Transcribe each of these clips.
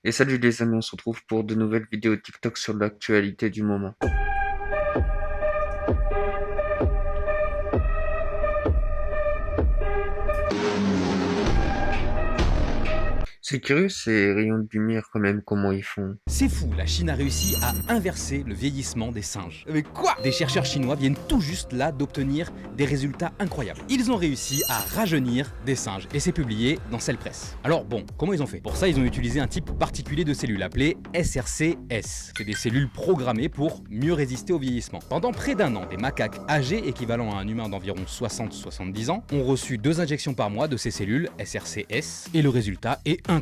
Et salut les amis, on se retrouve pour de nouvelles vidéos TikTok sur l'actualité du moment. C'est curieux ces rayons de lumière quand même, comment ils font. C'est fou, la Chine a réussi à inverser le vieillissement des singes. Mais quoi? Des chercheurs chinois viennent tout juste là d'obtenir des résultats incroyables. Ils ont réussi à rajeunir des singes et c'est publié dans Cell Press. Alors bon, comment ils ont fait? Pour ça, ils ont utilisé un type particulier de cellules appelé SRCS. C'est des cellules programmées pour mieux résister au vieillissement. Pendant près d'un an, des macaques âgés, équivalents à un humain d'environ 60-70 ans, ont reçu 2 injections par mois de ces cellules SRCS et le résultat est incroyable.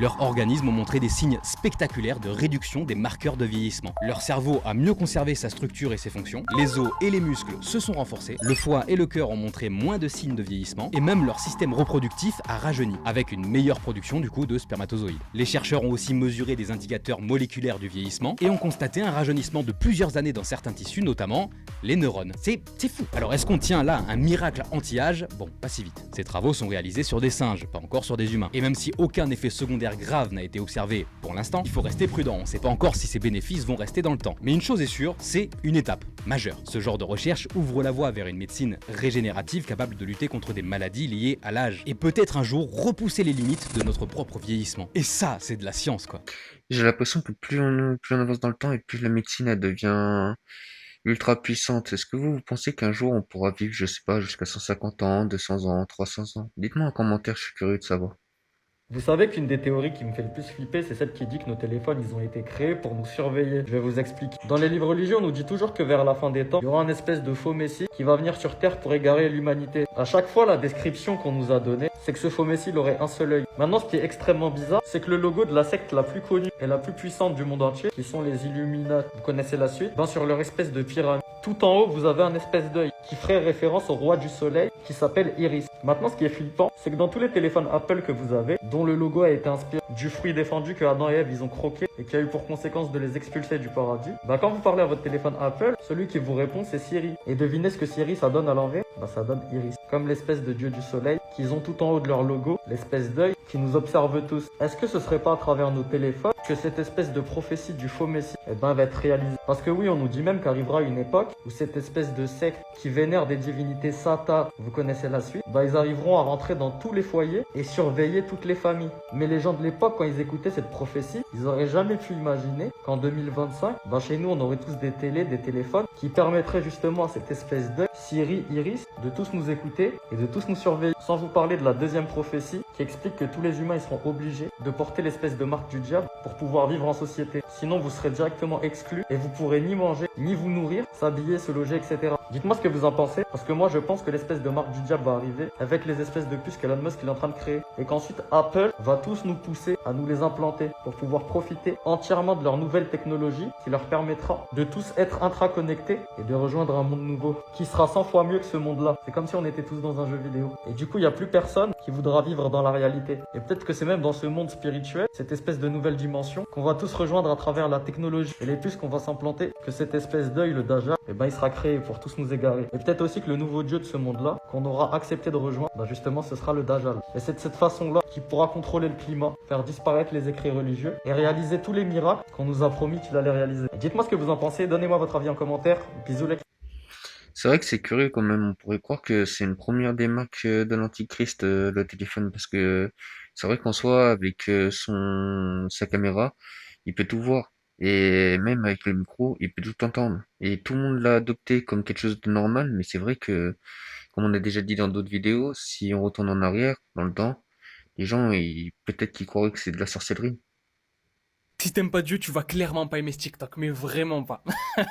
Leur organisme ont montré des signes spectaculaires de réduction des marqueurs de vieillissement. Leur cerveau a mieux conservé sa structure et ses fonctions, les os et les muscles se sont renforcés, le foie et le cœur ont montré moins de signes de vieillissement et même leur système reproductif a rajeuni, avec une meilleure production du coup de spermatozoïdes. Les chercheurs ont aussi mesuré des indicateurs moléculaires du vieillissement et ont constaté un rajeunissement de plusieurs années dans certains tissus, notamment les neurones. C'est fou. Alors est-ce qu'on tient là un miracle anti-âge? Bon, pas si vite. Ces travaux sont réalisés sur des singes, pas encore sur des humains. Et même si aucun effet secondaire grave n'a été observé pour l'instant, il faut rester prudent. On ne sait pas encore si ces bénéfices vont rester dans le temps. Mais une chose est sûre, c'est une étape majeure. Ce genre de recherche ouvre la voie vers une médecine régénérative capable de lutter contre des maladies liées à l'âge et peut-être un jour repousser les limites de notre propre vieillissement. Et ça, c'est de la science, quoi. J'ai l'impression que plus on avance dans le temps et plus la médecine elle devient ultra puissante. Est-ce que vous pensez qu'un jour on pourra vivre, je sais pas, jusqu'à 150 ans, 200 ans, 300 ans? Dites-moi en commentaire, je suis curieux de savoir. Vous savez qu'une des théories qui me fait le plus flipper, c'est celle qui dit que nos téléphones, ils ont été créés pour nous surveiller. Je vais vous expliquer. Dans les livres religieux, on nous dit toujours que vers la fin des temps, il y aura un espèce de faux messie qui va venir sur Terre pour égarer l'humanité. À chaque fois, la description qu'on nous a donnée, c'est que ce faux messie, il aurait un seul œil. Maintenant, ce qui est extrêmement bizarre, c'est que le logo de la secte la plus connue et la plus puissante du monde entier, qui sont les Illuminati, vous connaissez la suite, ben sur leur espèce de pyramide, tout en haut, vous avez un espèce d'œil qui ferait référence au roi du soleil qui s'appelle Iris. Maintenant, ce qui est flippant, c'est que dans tous les téléphones Apple que vous avez, dont le logo a été inspiré du fruit défendu que Adam et Ève ils ont croqué et qui a eu pour conséquence de les expulser du paradis, bah quand vous parlez à votre téléphone Apple, celui qui vous répond c'est Siri. Et devinez ce que Siri ça donne à l'envers? Bah ça donne Iris. Comme l'espèce de dieu du soleil qu'ils ont tout en haut de leur logo, l'espèce d'œil qui nous observe tous. Est-ce que ce serait pas à travers nos téléphones que cette espèce de prophétie du faux messie va être réalisée? Parce que oui, on nous dit même qu'arrivera une époque où cette espèce de secte qui vénère des divinités Satan, vous connaissez la suite, ils arriveront à rentrer dans tous les foyers et surveiller toutes les familles. Mais les gens de l'époque, quand ils écoutaient cette prophétie, ils auraient jamais pu imaginer qu'en 2025, chez nous, on aurait tous des télés, des téléphones qui permettraient justement à cette espèce d'œil, Siri, Iris, de tous nous écouter et de tous nous surveiller. Sans vous parler de la deuxième prophétie qui explique que tous les humains ils seront obligés de porter l'espèce de marque du diable pour pouvoir vivre en société. Sinon, vous serez directement exclus et vous pourrez ni manger, ni vous nourrir, s'habiller, se loger, etc. Dites-moi ce que vous en pensez, parce que moi je pense que l'espèce de marque du diable va arriver avec les espèces de puces qu'Elon Musk il est en train de créer. Et qu'ensuite Apple va tous nous pousser à nous les implanter pour pouvoir profiter entièrement de leur nouvelle technologie qui leur permettra de tous être intraconnectés et de rejoindre un monde nouveau qui sera 100 fois mieux que ce monde-là. C'est comme si on était tous dans un jeu vidéo. Et du coup, il n'y a plus personne qui voudra vivre dans la réalité. Et peut-être que c'est même dans ce monde spirituel, cette espèce de nouvelle dimension, qu'on va tous rejoindre à travers la technologie et les puces qu'on va s'implanter, que cette espèce d'œil, le Daja, il sera créé pour tous nous égarer. Et peut-être aussi que le nouveau dieu de ce monde-là, qu'on aura accepté de rejoindre, justement, ce sera le Dajjal. Et c'est de cette façon-là qu'il pourra contrôler le climat, faire disparaître les écrits religieux et réaliser tous les miracles qu'on nous a promis qu'il allait réaliser. Dites-moi ce que vous en pensez, donnez-moi votre avis en commentaire. Bisous les. C'est vrai que c'est curieux quand même, on pourrait croire que c'est une première démarque de l'Antichrist, le téléphone, parce que c'est vrai qu'en soi, avec sa caméra, il peut tout voir. Et même avec le micro, il peut tout entendre. Et tout le monde l'a adopté comme quelque chose de normal, mais c'est vrai que, comme on a déjà dit dans d'autres vidéos, si on retourne en arrière, dans le temps, les gens, peut-être qu'ils croiraient que c'est de la sorcellerie. Si t'aimes pas Dieu, tu vas clairement pas aimer ce TikTok, mais vraiment pas.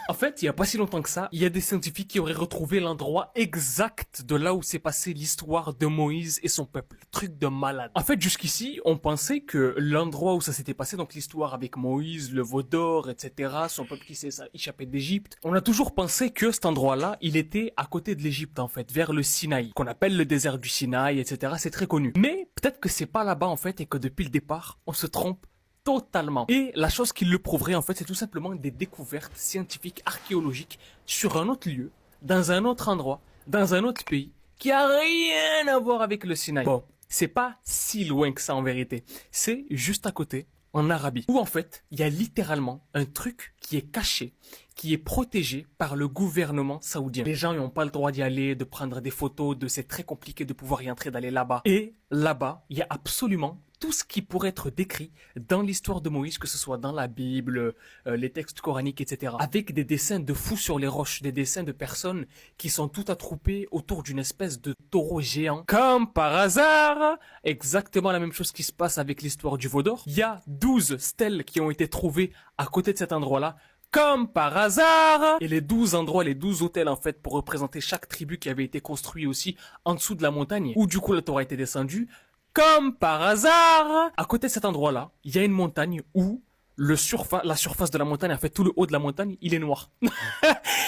En fait, il y a pas si longtemps que ça, il y a des scientifiques qui auraient retrouvé l'endroit exact de là où s'est passée l'histoire de Moïse et son peuple. Truc de malade. En fait, jusqu'ici, on pensait que l'endroit où ça s'était passé, donc l'histoire avec Moïse, le veau d'or, etc., son peuple qui s'est échappé d'Égypte, on a toujours pensé que cet endroit-là, il était à côté de l'Égypte, en fait, vers le Sinaï, qu'on appelle le désert du Sinaï, etc., c'est très connu. Mais peut-être que c'est pas là-bas, en fait, et que depuis le départ, on se trompe totalement. Et la chose qui le prouverait, en fait, c'est tout simplement des découvertes scientifiques, archéologiques, sur un autre lieu, dans un autre endroit, dans un autre pays, qui a rien à voir avec le Sinaï. Bon, c'est pas si loin que ça en vérité. C'est juste à côté, en Arabie, où en fait, il y a littéralement un truc qui est caché, qui est protégé par le gouvernement saoudien. Les gens n'ont pas le droit d'y aller, de prendre des photos, c'est très compliqué de pouvoir y entrer, d'aller là-bas. Et là-bas, il y a absolument tout ce qui pourrait être décrit dans l'histoire de Moïse, que ce soit dans la Bible, les textes coraniques, etc. Avec des dessins de fous sur les roches, des dessins de personnes qui sont tout attroupées autour d'une espèce de taureau géant. Comme par hasard, exactement la même chose qui se passe avec l'histoire du veau d'or. Il y a 12 stèles qui ont été trouvées à côté de cet endroit-là. Comme par hasard. Et les 12 endroits, les 12 hôtels en fait, pour représenter chaque tribu qui avait été construit aussi en dessous de la montagne, où du coup la Torah était descendue. Comme par hasard, à côté de cet endroit-là, il y a une montagne où la surface de la montagne, en fait, tout le haut de la montagne, il est noir.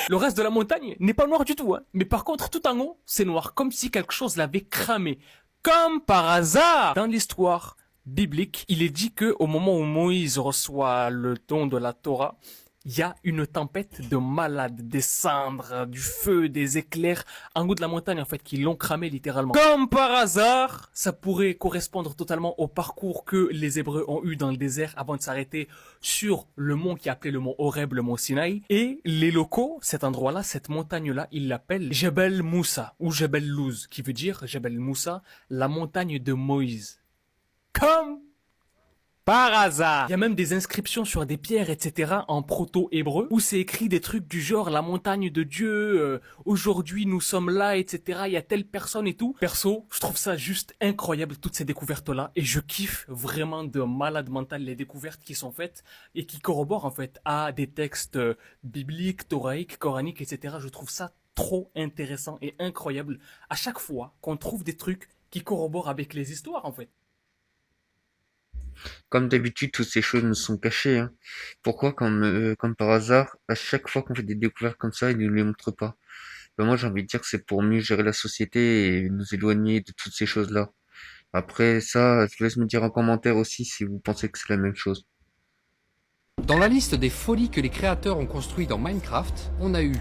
Le reste de la montagne n'est pas noir du tout, hein. Mais par contre, tout en haut, c'est noir, comme si quelque chose l'avait cramé. Comme par hasard, dans l'histoire biblique, il est dit que au moment où Moïse reçoit le don de la Torah, il y a une tempête de malades, des cendres, du feu, des éclairs en haut de la montagne en fait qui l'ont cramé littéralement. Comme par hasard, ça pourrait correspondre totalement au parcours que les Hébreux ont eu dans le désert avant de s'arrêter sur le mont qui est appelé le mont Horeb, le mont Sinaï. Et les locaux, cet endroit-là, cette montagne-là, ils l'appellent Jebel Moussa ou Jebel Luz, qui veut dire Jebel Moussa, la montagne de Moïse. Comme par hasard. Il y a même des inscriptions sur des pierres, etc. en proto-hébreu, où c'est écrit des trucs du genre la montagne de Dieu, aujourd'hui nous sommes là, etc. Il y a telle personne et tout. Perso, je trouve ça juste incroyable, toutes ces découvertes-là, et je kiffe vraiment de malade mental les découvertes qui sont faites, et qui corroborent en fait à des textes bibliques, thoraïques, coraniques, etc. Je trouve ça trop intéressant et incroyable à chaque fois qu'on trouve des trucs qui corroborent avec les histoires en fait. Comme d'habitude, toutes ces choses nous sont cachées, hein. Pourquoi, comme par hasard, à chaque fois qu'on fait des découvertes comme ça, ils ne nous les montrent pas? Ben moi, j'ai envie de dire que c'est pour mieux gérer la société et nous éloigner de toutes ces choses-là. Après ça, je vous laisse me dire en commentaire aussi si vous pensez que c'est la même chose. Dans la liste des folies que les créateurs ont construit dans Minecraft, on a eu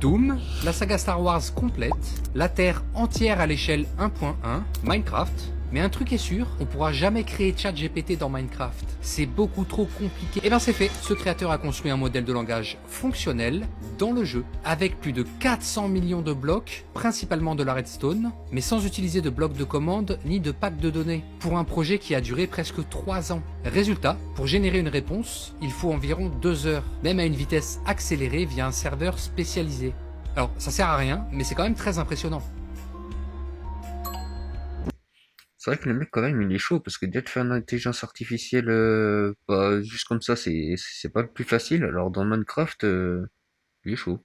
Doom, la saga Star Wars complète, la Terre entière à l'échelle 1.1, Minecraft. Mais un truc est sûr, on pourra jamais créer ChatGPT dans Minecraft. C'est beaucoup trop compliqué. Et bien c'est fait, ce créateur a construit un modèle de langage fonctionnel dans le jeu, avec plus de 400 millions de blocs, principalement de la redstone, mais sans utiliser de blocs de commande ni de pack de données, pour un projet qui a duré presque 3 ans. Résultat, pour générer une réponse, il faut environ 2 heures, même à une vitesse accélérée via un serveur spécialisé. Alors ça sert à rien, mais c'est quand même très impressionnant. C'est vrai que le mec, quand même, il est chaud, parce que déjà de faire une intelligence artificielle, juste comme ça, c'est pas le plus facile. Alors dans Minecraft, il est chaud.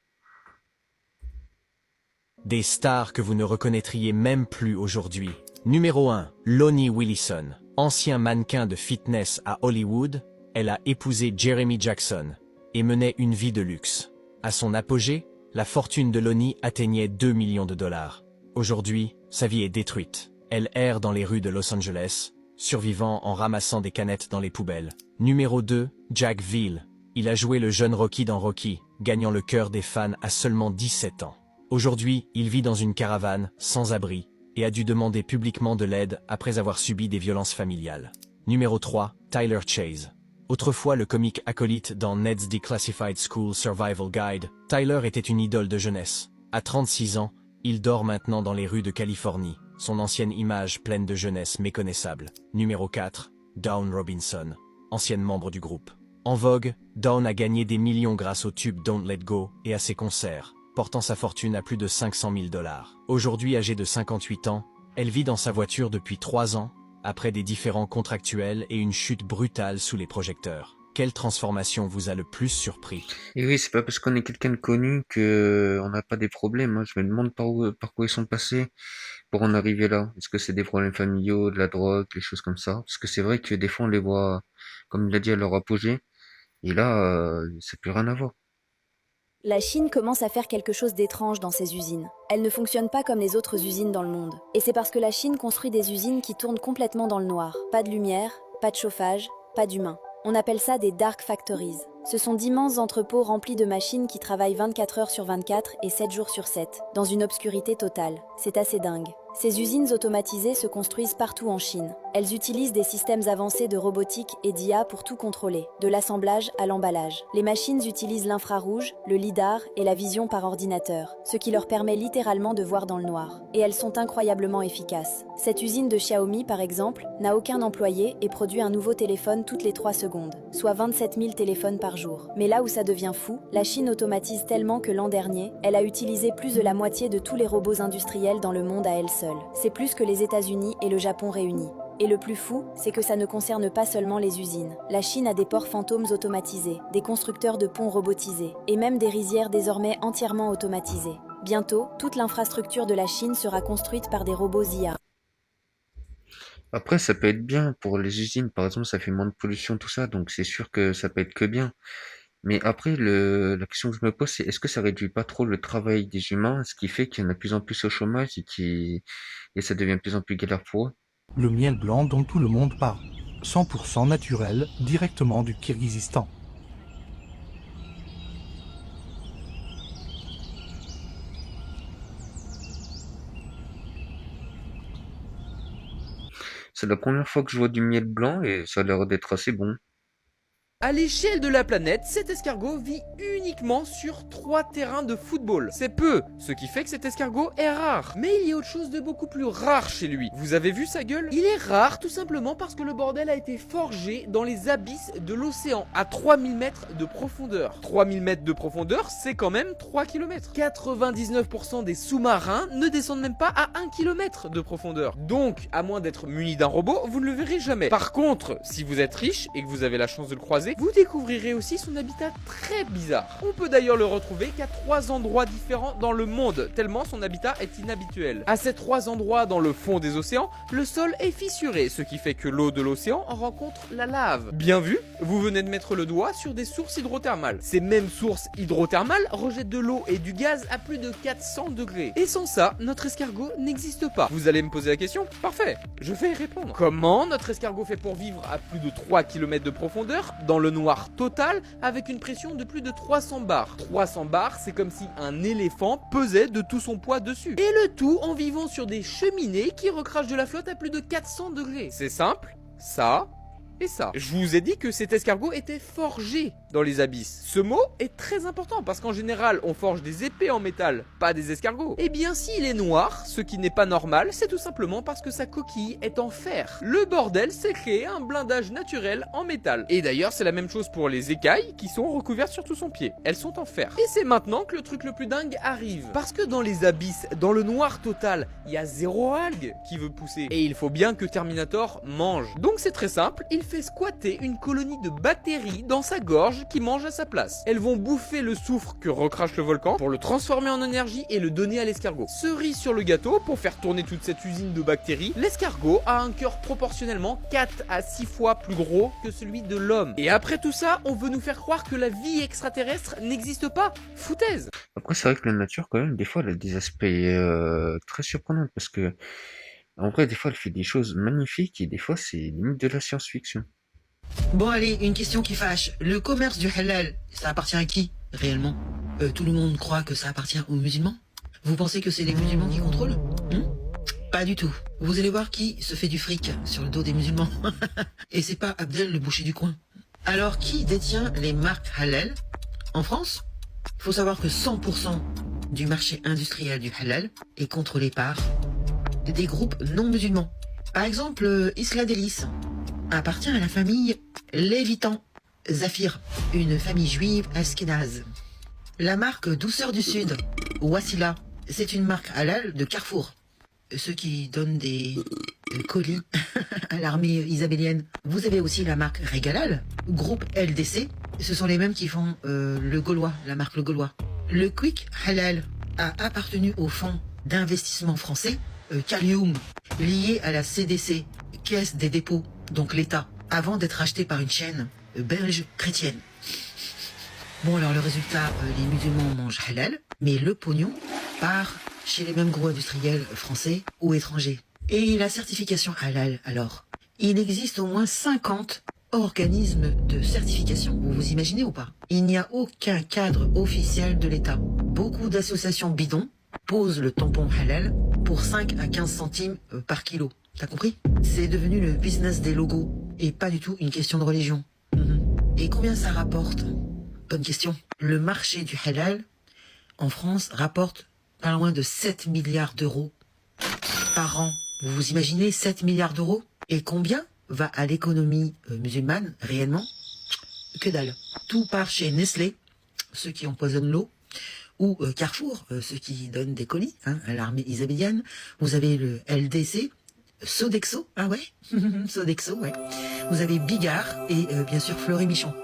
Des stars que vous ne reconnaîtriez même plus aujourd'hui. Numéro 1, Lonnie Willison. Ancien mannequin de fitness à Hollywood, elle a épousé Jeremy Jackson et menait une vie de luxe. À son apogée, la fortune de Lonnie atteignait 2 millions de dollars. Aujourd'hui, sa vie est détruite. Elle erre dans les rues de Los Angeles, survivant en ramassant des canettes dans les poubelles. Numéro 2, Jack Veal. Il a joué le jeune Rocky dans Rocky, gagnant le cœur des fans à seulement 17 ans. Aujourd'hui, il vit dans une caravane, sans abri, et a dû demander publiquement de l'aide après avoir subi des violences familiales. Numéro 3, Tyler Chase. Autrefois le comique acolyte dans Ned's Declassified School Survival Guide, Tyler était une idole de jeunesse. À 36 ans, il dort maintenant dans les rues de Californie, son ancienne image pleine de jeunesse méconnaissable. Numéro 4, Dawn Robinson, ancienne membre du groupe. En vogue, Dawn a gagné des millions grâce au tube Don't Let Go et à ses concerts, portant sa fortune à plus de 500 000 dollars. Aujourd'hui âgée de 58 ans, elle vit dans sa voiture depuis 3 ans, après des différends contractuels et une chute brutale sous les projecteurs. Quelle transformation vous a le plus surpris? Et oui, c'est pas parce qu'on est quelqu'un de connu que on n'a pas des problèmes, hein. Je me demande par quoi ils sont passés pour en arriver là. Est-ce que c'est des problèmes familiaux, de la drogue, des choses comme ça? Parce que c'est vrai que des fois on les voit, comme il l'a dit, à leur apogée, et là, ça n'a plus rien à voir. La Chine commence à faire quelque chose d'étrange dans ses usines. Elle ne fonctionne pas comme les autres usines dans le monde. Et c'est parce que la Chine construit des usines qui tournent complètement dans le noir. Pas de lumière, pas de chauffage, pas d'humains. On appelle ça des dark factories. Ce sont d'immenses entrepôts remplis de machines qui travaillent 24 heures sur 24 et 7 jours sur 7, dans une obscurité totale. C'est assez dingue. Ces usines automatisées se construisent partout en Chine. Elles utilisent des systèmes avancés de robotique et d'IA pour tout contrôler, de l'assemblage à l'emballage. Les machines utilisent l'infrarouge, le lidar et la vision par ordinateur, ce qui leur permet littéralement de voir dans le noir. Et elles sont incroyablement efficaces. Cette usine de Xiaomi, par exemple, n'a aucun employé et produit un nouveau téléphone toutes les 3 secondes, soit 27 000 téléphones par jour. Mais là où ça devient fou, la Chine automatise tellement que l'an dernier, elle a utilisé plus de la moitié de tous les robots industriels dans le monde à elle seule. C'est plus que les États-Unis et le Japon réunis. Et le plus fou, c'est que ça ne concerne pas seulement les usines. La Chine a des ports fantômes automatisés, des constructeurs de ponts robotisés, et même des rizières désormais entièrement automatisées. Bientôt, toute l'infrastructure de la Chine sera construite par des robots IA. Après, ça peut être bien pour les usines, par exemple, ça fait moins de pollution, tout ça, donc c'est sûr que ça peut être que bien. Mais après, la question que je me pose, c'est est-ce que ça réduit pas trop le travail des humains, ce qui fait qu'il y en a de plus en plus au chômage et ça devient de plus en plus galère pour eux? Le miel blanc dont tout le monde parle. 100% naturel, directement du Kirghizistan. C'est la première fois que je vois du miel blanc et ça a l'air d'être assez bon. À l'échelle de la planète, cet escargot vit uniquement sur 3 terrains de football. C'est peu, ce qui fait que cet escargot est rare. Mais il y a autre chose de beaucoup plus rare chez lui. Vous avez vu sa gueule? Il est rare tout simplement parce que le bordel a été forgé dans les abysses de l'océan, à 3000 mètres de profondeur. 3000 mètres de profondeur, c'est quand même 3 km. 99% des sous-marins ne descendent même pas à 1 km de profondeur. Donc, à moins d'être muni d'un robot, vous ne le verrez jamais. Par contre, si vous êtes riche et que vous avez la chance de le croiser, vous découvrirez aussi son habitat très bizarre. On peut d'ailleurs le retrouver qu'à 3 endroits différents dans le monde, tellement son habitat est inhabituel. À ces 3 endroits dans le fond des océans, le sol est fissuré, ce qui fait que l'eau de l'océan rencontre la lave. Bien vu, vous venez de mettre le doigt sur des sources hydrothermales. Ces mêmes sources hydrothermales rejettent de l'eau et du gaz à plus de 400 degrés. Et sans ça, notre escargot n'existe pas. Vous allez me poser la question? Parfait, je vais y répondre. Comment notre escargot fait pour vivre à plus de 3 km de profondeur, dans le noir total, avec une pression de plus de 300 bars. 300 bars, c'est comme si un éléphant pesait de tout son poids dessus. Et le tout en vivant sur des cheminées qui recrachent de la flotte à plus de 400 degrés. C'est simple, ça et ça. Je vous ai dit que cet escargot était forgé dans les abysses. Ce mot est très important parce qu'en général, on forge des épées en métal, pas des escargots. Eh bien, s'il est noir, ce qui n'est pas normal, c'est tout simplement parce que sa coquille est en fer. Le bordel s'est créé un blindage naturel en métal. Et d'ailleurs, c'est la même chose pour les écailles qui sont recouvertes sur tout son pied. Elles sont en fer. Et c'est maintenant que le truc le plus dingue arrive. Parce que dans les abysses, dans le noir total, il y a 0 algue qui veut pousser. Et il faut bien que Terminator mange. Donc c'est très simple, il fait squatter une colonie de bactéries dans sa gorge qui mangent à sa place. Elles vont bouffer le soufre que recrache le volcan pour le transformer en énergie et le donner à l'escargot. Cerise sur le gâteau, pour faire tourner toute cette usine de bactéries, l'escargot a un cœur proportionnellement 4 à 6 fois plus gros que celui de l'homme. Et après tout ça, on veut nous faire croire que la vie extraterrestre n'existe pas. Foutaise. Après, c'est vrai que la nature, quand même, des fois, elle a des aspects très surprenants parce que, en vrai, des fois, elle fait des choses magnifiques et des fois, c'est limite de la science-fiction. Bon allez, une question qui fâche. Le commerce du halal, ça appartient à qui, réellement? Tout le monde croit que ça appartient aux musulmans? Vous pensez que c'est les musulmans qui contrôlent? Pas du tout. Vous allez voir qui se fait du fric sur le dos des musulmans. Et c'est pas Abdel le boucher du coin. Alors, qui détient les marques halal? En France, faut savoir que 100% du marché industriel du halal est contrôlé par des groupes non musulmans. Par exemple, Isla Délice appartient à la famille Lévitan Zafir, une famille juive ashkénaze. La marque Douceur du Sud, Wassila, c'est une marque halal de Carrefour. Ceux qui donnent des colis à l'armée isabélienne. Vous avez aussi la marque Régalal, groupe LDC. Ce sont les mêmes qui font le Gaulois, la marque Le Gaulois. Le Quick Halal a appartenu au fonds d'investissement français Calium, lié à la CDC, Caisse des dépôts, donc l'État, avant d'être acheté par une chaîne belge chrétienne. Bon alors le résultat, les musulmans mangent halal, mais le pognon part chez les mêmes gros industriels français ou étrangers. Et la certification halal alors? Il existe au moins 50 organismes de certification, vous vous imaginez ou pas? Il n'y a aucun cadre officiel de l'État. Beaucoup d'associations bidons pose le tampon halal pour 5 à 15 centimes par kilo. T'as compris? C'est devenu le business des logos et pas du tout une question de religion. Et combien ça rapporte? Bonne question. Le marché du halal en France rapporte pas loin de 7 milliards d'euros par an. Vous vous imaginez 7 milliards d'euros? Et combien va à l'économie musulmane réellement? Que dalle. Tout part chez Nestlé, ceux qui empoisonnent l'eau, ou Carrefour, ceux qui donnent des colis à l'armée isabélienne. Vous avez le LDC, Sodexo, ah ouais Sodexo, ouais. Vous avez Bigard et bien sûr Fleury Michon.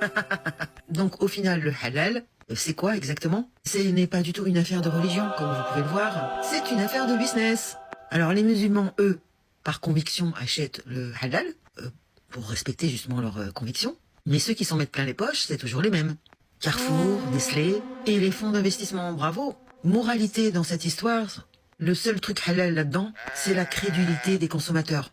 Donc au final, le halal, c'est quoi exactement? Ce n'est pas du tout une affaire de religion, comme vous pouvez le voir. C'est une affaire de business. Alors les musulmans, eux, par conviction, achètent le halal, pour respecter justement leurs convictions. Mais ceux qui s'en mettent plein les poches, c'est toujours les mêmes. Carrefour, Nestlé et les fonds d'investissement, bravo. Moralité dans cette histoire, le seul truc halal là-dedans, c'est la crédulité des consommateurs.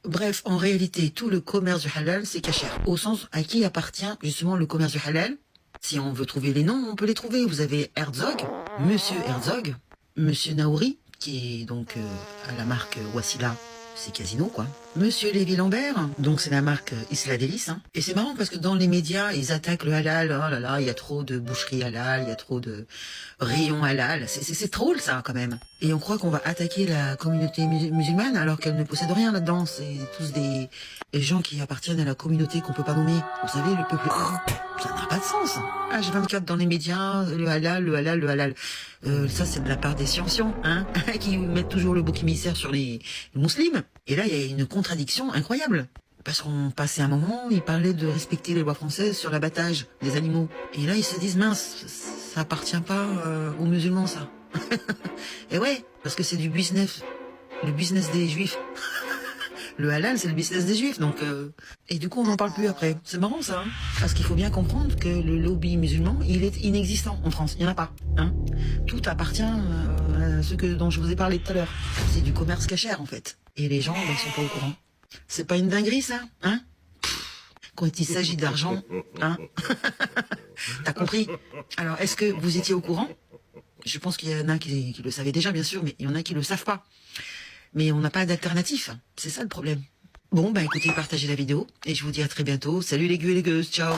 Bref, en réalité, tout le commerce du halal, c'est cachère. Au sens à qui appartient justement le commerce du halal. Si on veut trouver les noms, on peut les trouver. Vous avez Herzog, Monsieur Naouri, qui est donc à la marque Wassila, c'est Casino quoi. Monsieur Lévy-Lambert, donc c'est la marque Isla Délice. Et c'est marrant parce que dans les médias, ils attaquent le halal. Oh là là, il y a trop de boucheries halal, il y a trop de rayons halal. C'est drôle ça quand même. Et on croit qu'on va attaquer la communauté musulmane alors qu'elle ne possède rien là-dedans. C'est tous des gens qui appartiennent à la communauté qu'on peut pas nommer. Vous savez, le peuple... Ça n'a pas de sens. H24 dans les médias, le halal. Ça, c'est de la part des scientiaux, qui mettent toujours le bouc émissaire sur les musulmans. Et là, il y a une contradiction incroyable. Parce qu'on passait un moment, ils parlaient de respecter les lois françaises sur l'abattage des animaux. Et là, ils se disent, mince, ça appartient pas aux musulmans, ça. Et ouais, parce que c'est du business. Le business des juifs. Le halal, c'est le business des juifs, donc... Et du coup, on n'en parle plus après. C'est marrant, ça. Parce qu'il faut bien comprendre que le lobby musulman, il est inexistant en France. Il n'y en a pas. Tout appartient à ce dont je vous ai parlé tout à l'heure. C'est du commerce cachère, en fait. Et les gens, ben, sont pas au courant. C'est pas une dinguerie, ça, quand il s'agit d'argent, T'as compris? Alors, est-ce que vous étiez au courant? Je pense qu'il y en a qui le savaient déjà, bien sûr, mais il y en a qui le savent pas. Mais on n'a pas d'alternative. C'est ça le problème. Bon, bah écoutez, partagez la vidéo. Et je vous dis à très bientôt. Salut les gueux et les gueuses. Ciao.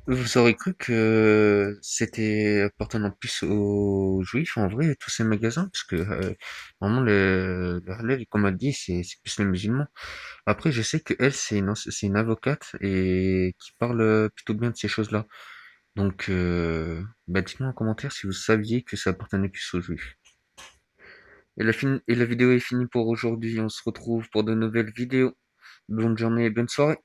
Vous aurez cru que c'était appartenant plus aux juifs, en vrai, tous ces magasins, parce que vraiment le halal, comme elle dit, c'est plus les musulmans. Après, je sais que elle, c'est une avocate et qui parle plutôt bien de ces choses-là. Donc, bah, dites-moi en commentaire si vous saviez que ça appartenait plus aux juifs. Et la vidéo est finie pour aujourd'hui. On se retrouve pour de nouvelles vidéos. Bonne journée et bonne soirée.